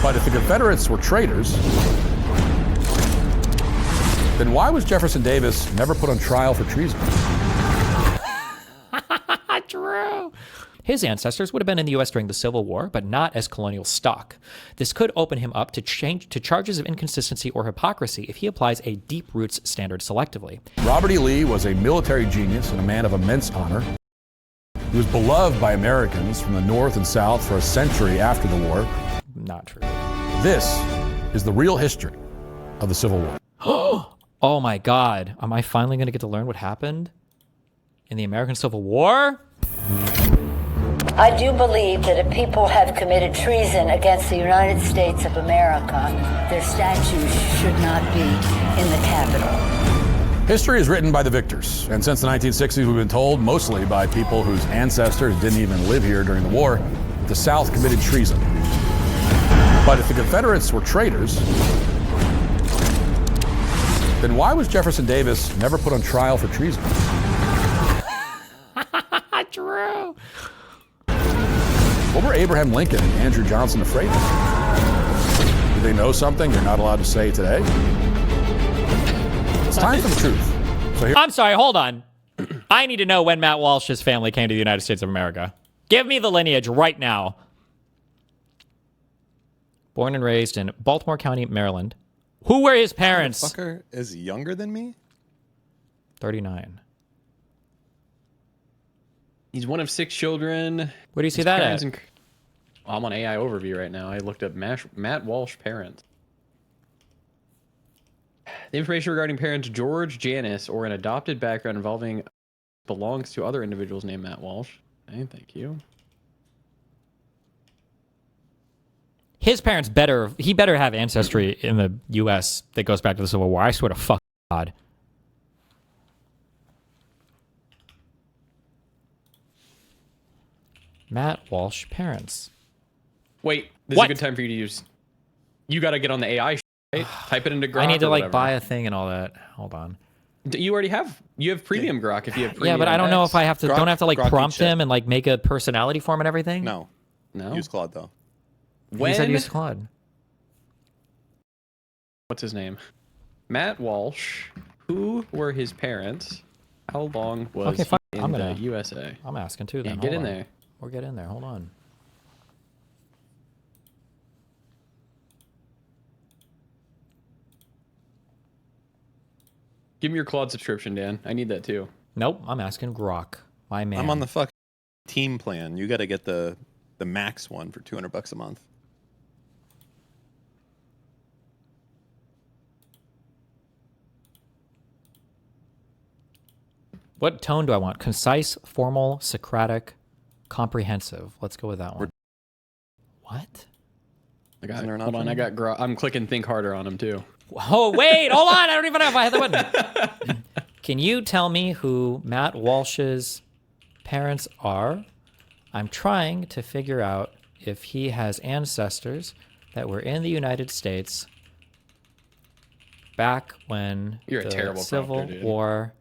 But if the Confederates were traitors, then why was Jefferson Davis never put on trial for treason? True. His ancestors would have been in the U.S. during the Civil War, but not as colonial stock. This could open him up to charges of inconsistency or hypocrisy if he applies a deep roots standard selectively. Robert E. Lee was a military genius and a man of immense honor. He was beloved by Americans from the North and South for a century after the war. Not true. This is the real history of the Civil War. Oh my God. Am I finally going to get to learn what happened in the American Civil War? I do believe that if people have committed treason against the United States of America, their statues should not be in the Capitol. History is written by the victors, and since the 1960s, we've been told, mostly by people whose ancestors didn't even live here during the war, that the South committed treason. But if the Confederates were traitors, then why was Jefferson Davis never put on trial for treason? True. What were Abraham Lincoln and Andrew Johnson afraid of? Did they know something you're not allowed to say today? It's time for the truth. So here I'm sorry, hold on. I need to know when Matt Walsh's family came to the United States of America. Give me the lineage right now. Born and raised in Baltimore County, Maryland. Who were his parents? This fucker is younger than me? 39. He's one of 6 children. Where do you see that at? I'm on AI Overview right now. I looked up Matt Walsh parents. The information regarding parents George, Janice, or an adopted background involving belongs to other individuals named Matt Walsh. Okay, thank you. His parents better have ancestry in the U.S. that goes back to the Civil War. I swear to fuck God. Matt Walsh parents. Wait, this is a good time for you to use. You got to get on the AI, right? Type it into Grok. I need to or like whatever. buy a thing and all that. Hold on. You already have. You have premium Grok if you have premium. Yeah, but I don't know X. if I have to. Grok- don't have to like Grok prompt eats shit. him and like make a personality form and everything. No. No. Use Claude, though. He said use Claude. What's his name? Matt Walsh. Who were his parents? How long was Okay, fine. he in the USA? I'm asking too. Then Yeah, get Hold in on. there. We'll get in there. Hold on. Give me your Claude subscription, Dan. I need that too. Nope. I'm asking Grok. My man. I'm on the fucking team plan. You got to get the max one for $200 a month. What tone do I want? Concise, formal, Socratic, comprehensive. Let's go with that one. What? Isn't there an Hold on, option? I got Grok. I'm clicking Think Harder on him too. Oh, wait. Hold on. I don't even know if I had the button. Can you tell me who Matt Walsh's parents are? I'm trying to figure out if he has ancestors that were in the United States back when You're a the terrible Civil prompter, dude. War.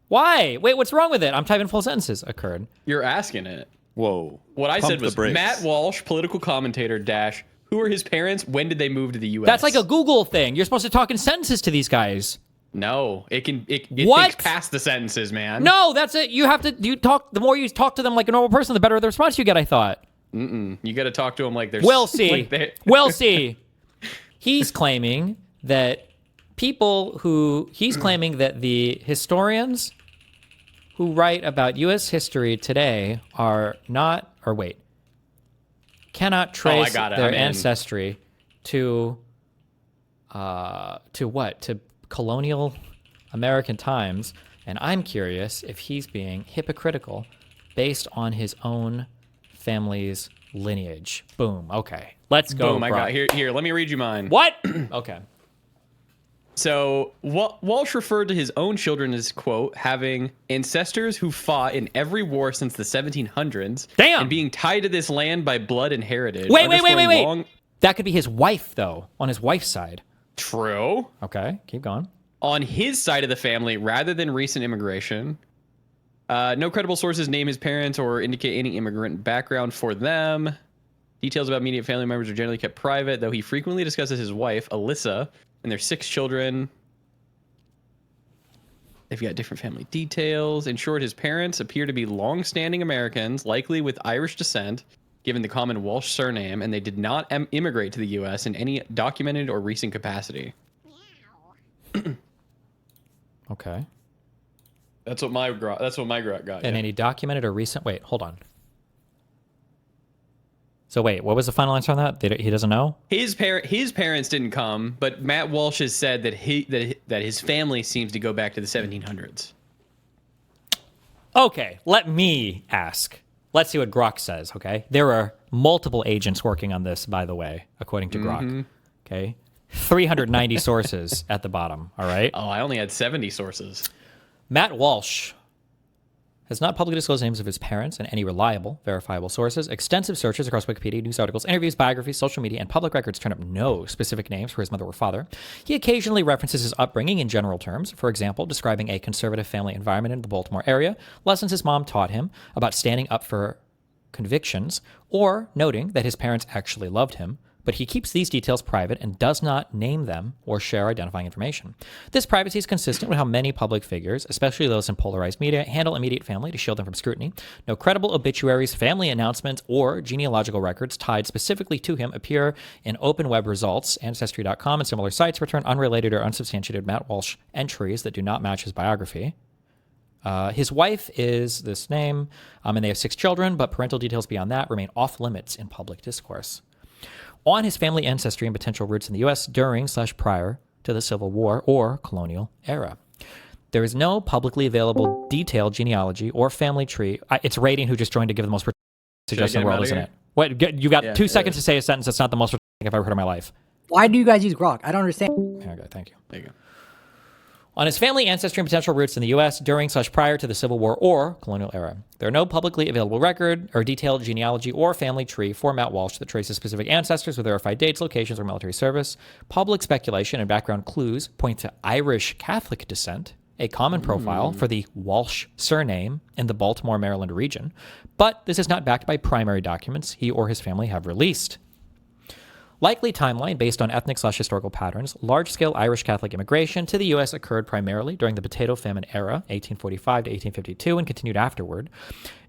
Why? Wait, what's wrong with it? I'm typing full sentences occurred. You're asking it. Whoa. What I Pump said the was brakes. Matt Walsh, political commentator, dash, who are his parents? When did they move to the U.S.? That's like a Google thing. You're supposed to talk in sentences to these guys. No, it What? thinks past the sentences, man. No, that's it. You have to, the more you talk to them like a normal person, the better the response you get, I thought. You got to talk to them like they're. We'll see. Like they- We'll see. He's claiming that the historians who write about U.S. history today are not, or wait, cannot trace got it. their I'm in. ancestry to what? To colonial American times. And I'm curious if he's being hypocritical based on his own family's lineage. Boom. Okay. Let's go. Boom! I Brock. got here. Let me read you mine. What? Okay. So Walsh referred to his own children as, quote, having ancestors who fought in every war since the 1700s. Damn! And being tied to this land by blood and heritage. Wait. underscoring long- That could be his wife, though, on his wife's side. True. Okay, keep going. On his side of the family, rather than recent immigration. No credible sources name his parents or indicate any immigrant background for them. Details about immediate family members are generally kept private, though he frequently discusses his wife, Alyssa, and their 6 children. They've got different family details. In short, his parents appear to be long-standing Americans, likely with Irish descent, given the common Walsh surname, and they did not immigrate to the U.S. in any documented or recent capacity. Okay. That's what my grok got. And yeah. any documented or recent... Wait, hold on. So wait, what was the final answer on that? He doesn't know? His parents didn't come, but Matt Walsh has said that his family seems to go back to the 1700s. Okay, let me ask. Let's see what Grok says, okay? There are multiple agents working on this, by the way, according to Grok. Okay? 390 sources at the bottom, all right? Oh, I only had 70 sources. Matt Walsh has not publicly disclosed names of his parents and any reliable, verifiable sources. Extensive searches across Wikipedia, news articles, interviews, biographies, social media, and public records turn up no specific names for his mother or father. He occasionally references his upbringing in general terms, for example, describing a conservative family environment in the Baltimore area, lessons his mom taught him about standing up for convictions, or noting that his parents actually loved him. But he keeps these details private and does not name them or share identifying information. This privacy is consistent with how many public figures, especially those in polarized media, handle immediate family to shield them from scrutiny. No credible obituaries, family announcements, or genealogical records tied specifically to him appear in open web results. Ancestry.com and similar sites return unrelated or unsubstantiated Matt Walsh entries that do not match his biography. His wife is this name, and they have 6 children, but parental details beyond that remain off limits in public discourse. On his family ancestry and potential roots in the U.S. during/prior to the Civil War or colonial era. There is no publicly available detailed genealogy or family tree. It's Rating who just joined to give the most suggestion in the world, isn't it? What, you got 2 seconds to say a sentence that's not the most thing I've ever heard in my life. Why do you guys use Grok? I don't understand. Okay, thank you. There you go. On his family ancestry and potential roots in the U.S. during/prior to the Civil War or colonial era. There are no publicly available record or detailed genealogy or family tree for Matt Walsh that traces specific ancestors with verified dates, locations, or military service. Public speculation and background clues point to Irish Catholic descent, a common profile for the Walsh surname in the Baltimore, Maryland region. But this is not backed by primary documents he or his family have released. Likely timeline based on ethnic/historical patterns, large-scale Irish Catholic immigration to the U.S. occurred primarily during the potato famine era, 1845 to 1852, and continued afterward.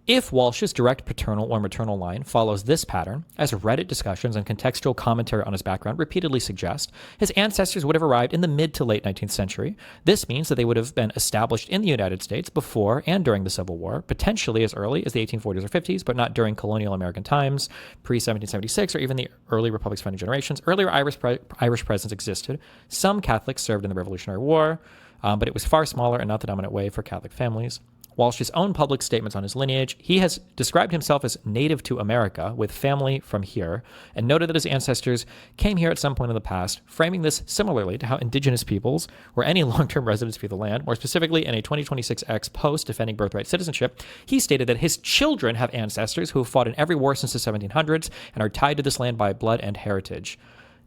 If Walsh's direct paternal or maternal line follows this pattern, as Reddit discussions and contextual commentary on his background repeatedly suggest, his ancestors would have arrived in the mid to late 19th century. This means that they would have been established in the United States before and during the Civil War, potentially as early as the 1840s or 50s, but not during colonial American times, pre-1776, or even the early Republic's founding generations. Earlier Irish presence existed. Some Catholics served in the Revolutionary War, but it was far smaller and not the dominant way for Catholic families. Walsh's own public statements on his lineage, he has described himself as native to America with family from here and noted that his ancestors came here at some point in the past, framing this similarly to how indigenous peoples or any long-term residents view the land. More specifically, in a 2026X post defending birthright citizenship, he stated that his children have ancestors who have fought in every war since the 1700s and are tied to this land by blood and heritage.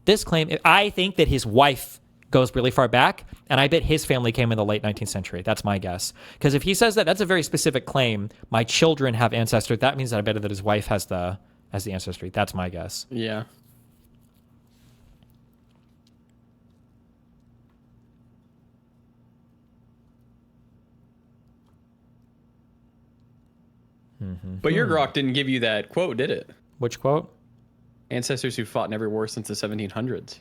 This claim, I think that his wife goes really far back, and I bet his family came in the late 19th century. That's my guess. Because if he says that, that's a very specific claim. My children have ancestors. That means that I bet that his wife has the ancestry. That's my guess. Yeah. But your Grok didn't give you that quote, did it? Which quote? Ancestors who fought in every war since the 1700s.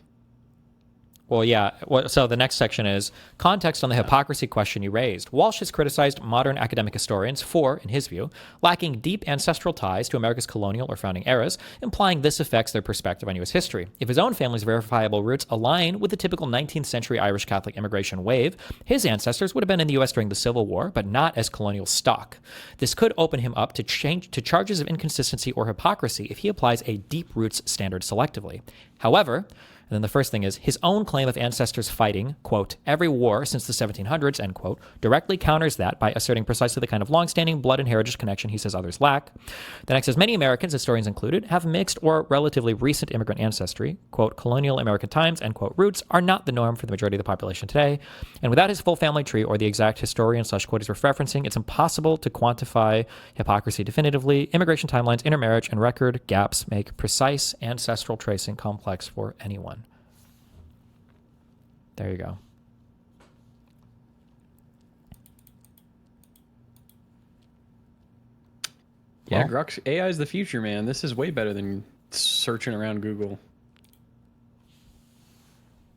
Well, yeah. So the next section is context on the hypocrisy question you raised. Walsh has criticized modern academic historians for, in his view, lacking deep ancestral ties to America's colonial or founding eras, implying this affects their perspective on U.S. history. If his own family's verifiable roots align with the typical 19th century Irish Catholic immigration wave, his ancestors would have been in the U.S. during the Civil War, but not as colonial stock. This could open him up to charges of inconsistency or hypocrisy if he applies a deep roots standard selectively. However, And then the first thing is his own claim of ancestors fighting, quote, every war since the 1700s, end quote, directly counters that by asserting precisely the kind of long-standing blood and heritage connection he says others lack. The next is many Americans, historians included, have mixed or relatively recent immigrant ancestry. Quote, colonial American times, end quote, roots are not the norm for the majority of the population today. And without his full family tree or the exact historian / quote he's referencing, it's impossible to quantify hypocrisy definitively. Immigration timelines, intermarriage, and record gaps make precise ancestral tracing complex for anyone. There you go. Yeah, Well, Grok's AI is the future, man. This is way better than searching around Google.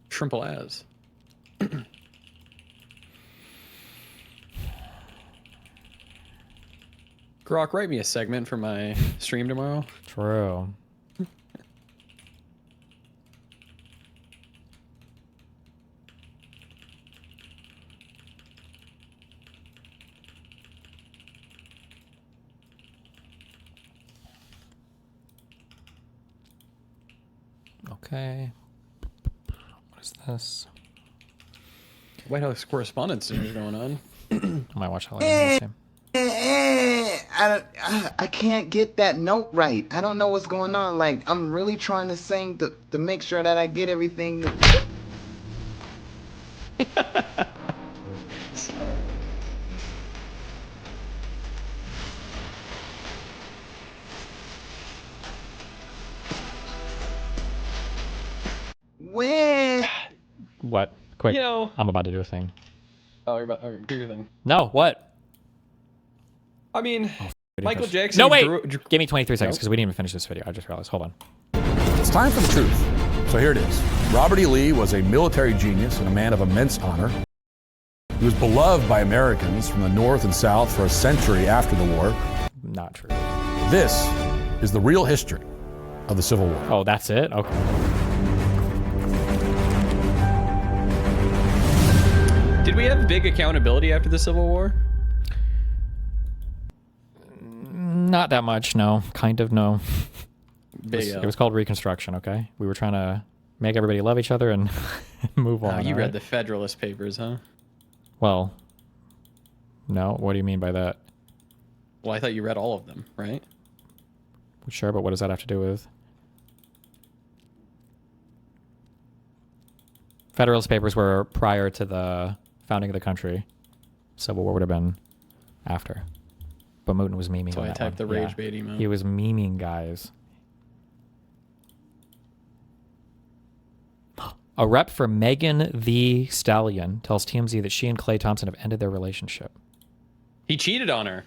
Trimple as. Grok, write me a segment for my stream tomorrow. true. Okay. What is this? White House Correspondence Dinner going on. I might watch that later. I can't get that note right. I don't know what's going on. Like, I'm really trying to sing to make sure that I get everything. When? What? Quick. You know. I'm about to do a thing. Oh, you're about to do your thing. No, what? I mean, Michael finish. Jackson. No, wait! Give me 23 seconds Nope. because we didn't even finish this video. I just realized. Hold on. It's time for the truth. So here it is. Robert E. Lee was a military genius and a man of immense honor. He was beloved by Americans from the North and South for a century after the war. Not true. This is the real history of the Civil War. Oh, that's it? Okay. Did we have big accountability after the Civil War? Not that much, no. Kind of, no. Big It was called Reconstruction, okay? We were trying to make everybody love each other and move on. You all read right? the Federalist Papers, huh? Well, no. What do you mean by that? Well, I thought you read all of them, right? Sure, but what does that have to do with? Federalist Papers were prior to the founding of the country. Civil War would have been after. But Mooten was memeing. So on I that typed the one. rage bait email. He was memeing, guys. A rep for Megan the Stallion tells TMZ that she and Klay Thompson have ended their relationship. He cheated on her.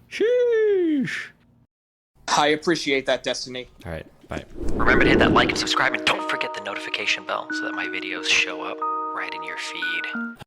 Sheesh. I appreciate that, Destiny. All right, bye. Remember to hit that like and subscribe, and don't forget the notification bell so that my videos show up right in your feed.